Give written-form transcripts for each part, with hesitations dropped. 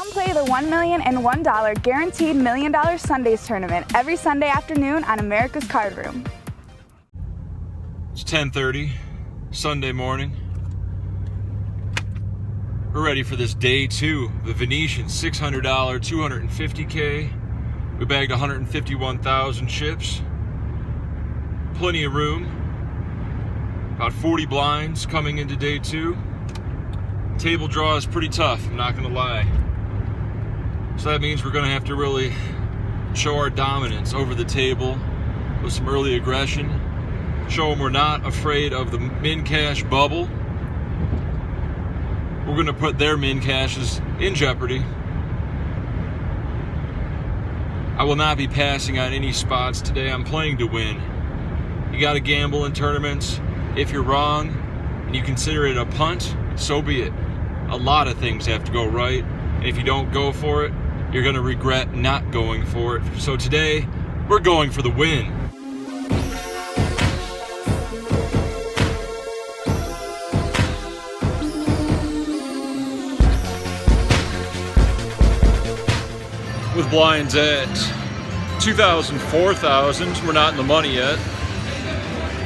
and play the $1 million and $1 guaranteed $1 million Sundays tournament every Sunday afternoon on America's Card Room. It's 10:30, Sunday morning. We're ready for this day two, the Venetian $600 250K. We bagged 151,000 chips. Plenty of room. About 40 blinds coming into day two. Table draw is pretty tough, I'm not gonna lie. So that means we're gonna have to really show our dominance over the table with some early aggression. Show them we're not afraid of the min cash bubble. We're going to put their min cashes in jeopardy. I will not be passing on any spots today. I'm playing to win. You got to gamble in tournaments. If you're wrong and you consider it a punt, so be it. A lot of things have to go right. And if you don't go for it, you're going to regret not going for it. So today, we're going for the win. With blinds at 2,000, 4,000, we're not in the money yet.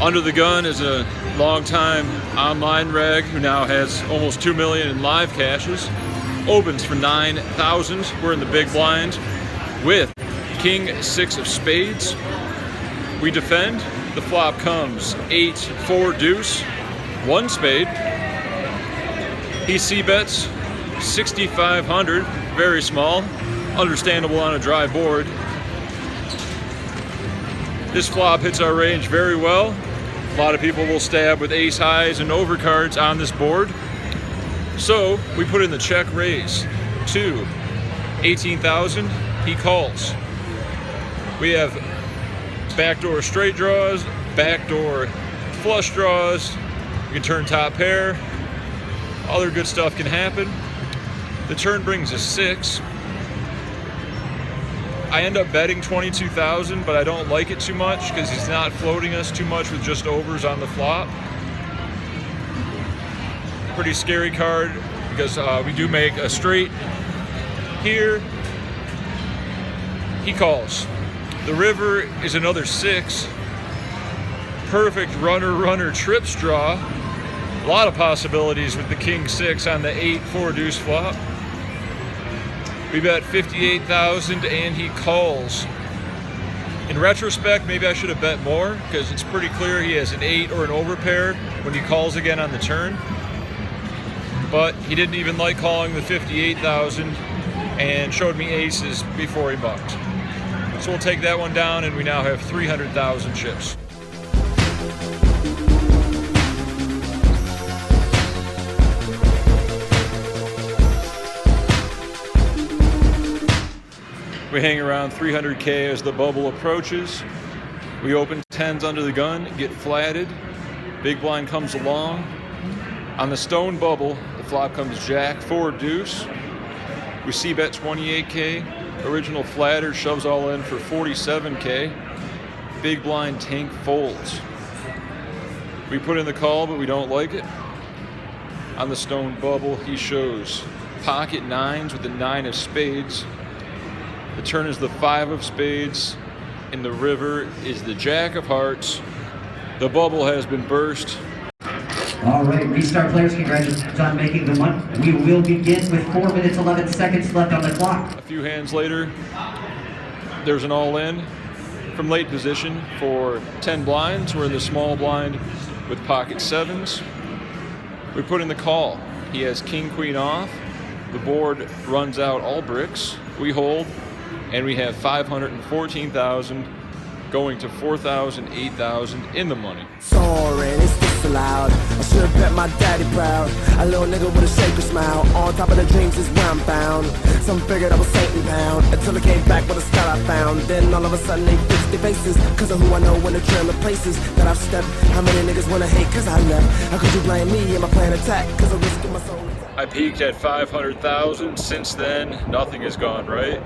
Under the gun is a long-time online reg who now has almost 2 million in live cashes. Opens for 9,000. We're in the big blind with King 6 of spades. We defend. The flop comes 8, 4 deuce, 1 spade. He c-bets 6,500, very small. Understandable on a dry board. This flop hits our range very well. A lot of people will stab with ace highs and overcards on this board. So we put in the check raise to 18,000. He calls. We have backdoor straight draws, backdoor flush draws. You can turn top pair. Other good stuff can happen. The turn brings us 6. I end up betting 22,000, but I don't like it too much because he's not floating us too much with just overs on the flop. Pretty scary card because we do make a straight here. He calls. The river is another 6. Perfect runner trips draw. A lot of possibilities with the King 6 on the 8, 4 deuce flop. We bet 58,000 and he calls. In retrospect, maybe I should have bet more because it's pretty clear he has an 8 or an overpair when he calls again on the turn. But he didn't even like calling the 58,000 and showed me aces before he mucked. So we'll take that one down and we now have 300,000 chips. We hang around 300K as the bubble approaches. We open 10s under the gun, get flatted. Big blind comes along. On the stone bubble, the flop comes jack, 4 deuce. We c-bet 28K. Original flatter shoves all in for 47K. Big blind tank folds. We put in the call, but we don't like it. On the stone bubble, he shows pocket 9s with the 9 of spades. The turn is the 5 of spades. In the river is the jack of hearts. The bubble has been burst. All right, restart players, congratulations on making the one. We will begin with 4 minutes, 11 seconds left on the clock. A few hands later, there's an all-in from late position for 10 blinds. We're in the small blind with pocket 7s. We put in the call. He has king, queen off. The board runs out all bricks. We hold. And we have 514,000 going to 4,000, 8,000 in the money. Soaring, it's this loud. I should have bet my daddy proud. A little nigga with a shaker smile. On top of the dreams is where I'm bound. Some figured I was Satan bound until I came back with a style I found. Then all of a sudden they fixed their faces cause of who I know in the trail of places that I've stepped. How many niggas wanna hate cause I left? How could you blame me and my plan attack cause I'm risking my soul? I peaked at 500,000. Since then, nothing has gone right.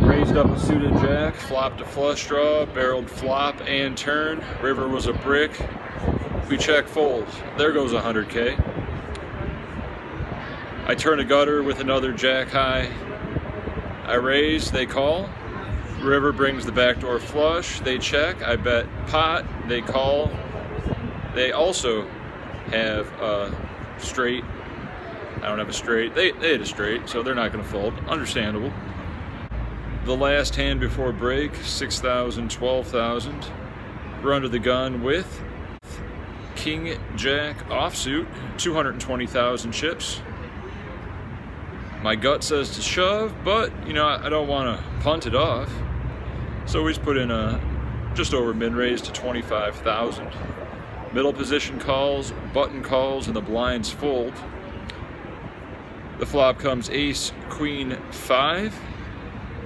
Raised up a suited jack, flopped a flush draw, barreled flop and turn. River was a brick. We check fold. There goes 100K. I turn a gutter with another jack high. I raise, they call. River brings the backdoor flush, they check. I bet pot, they call. They also have a straight. I don't have a straight. They had a straight, so they're not going to fold. Understandable. The last hand before break, 6,000, 12,000. We're under the gun with King Jack offsuit, 220,000 chips. My gut says to shove, but you know, I don't want to punt it off. So we just put in a just over min raise to 25,000. Middle position calls, button calls, and the blinds fold. The flop comes ace, queen, 5.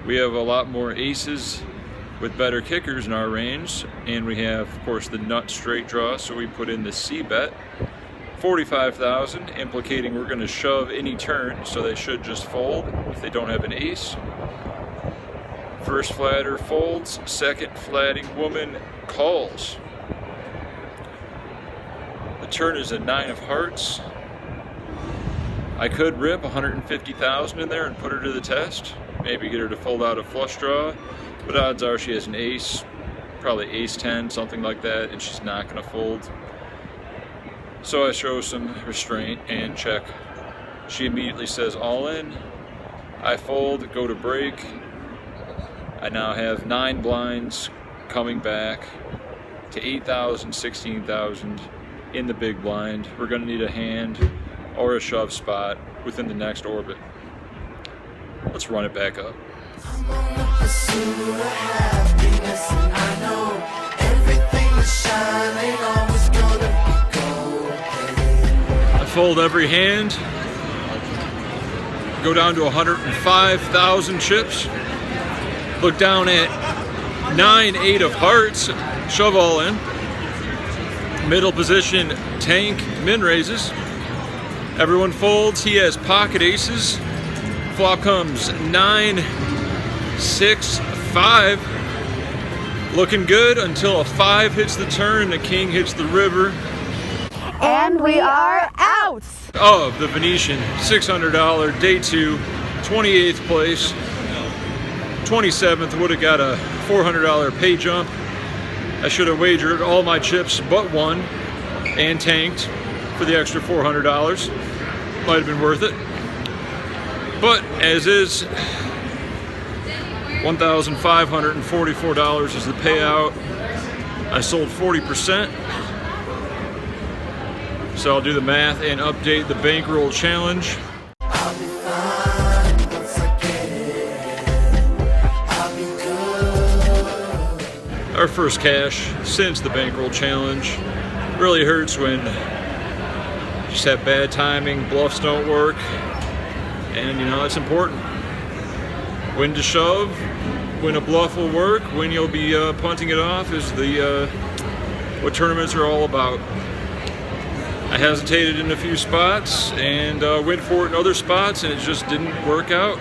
We have a lot more aces with better kickers in our range, and we have, of course, the nut straight draw, so we put in the C bet. 45,000, implicating we're going to shove any turn, so they should just fold if they don't have an ace. First flatter folds, second flatting woman calls. The turn is a 9 of hearts. I could rip 150,000 in there and put her to the test. Maybe get her to fold out a flush draw, but odds are she has an ace, probably ace 10, something like that, and she's not going to fold. So I show some restraint and check. She immediately says all in. I fold, go to break. I now have 9 blinds coming back to 8,000, 16,000 in the big blind. We're going to need a hand or a shove spot within the next orbit. Let's run it back up. I'm on the pursuit of happiness, and I know everything that shines ain't always gonna be gold. I fold every hand, go down to 105,000 chips, look down at 9, 8 of hearts, shove all in. Middle position, tank, min raises. Everyone folds, he has pocket aces. Flop comes 9, 6, 5. Looking good until a 5 hits the turn, the king hits the river. And we are out! Of the Venetian $600 day 2, 28th place. 27th would have got a $400 pay jump. I should have wagered all my chips but one and tanked for the extra $400. Might have been worth it. But as is, $1,544 is the payout. I sold 40%. So I'll do the math and update the bankroll challenge. I'll be fine once I get it. I'll be good. Our first cash since the bankroll challenge. Really hurts when you just have bad timing, bluffs don't work, and you know, it's important. When to shove, when a bluff will work, when you'll be punting it off is what tournaments are all about. I hesitated in a few spots and went for it in other spots, and it just didn't work out.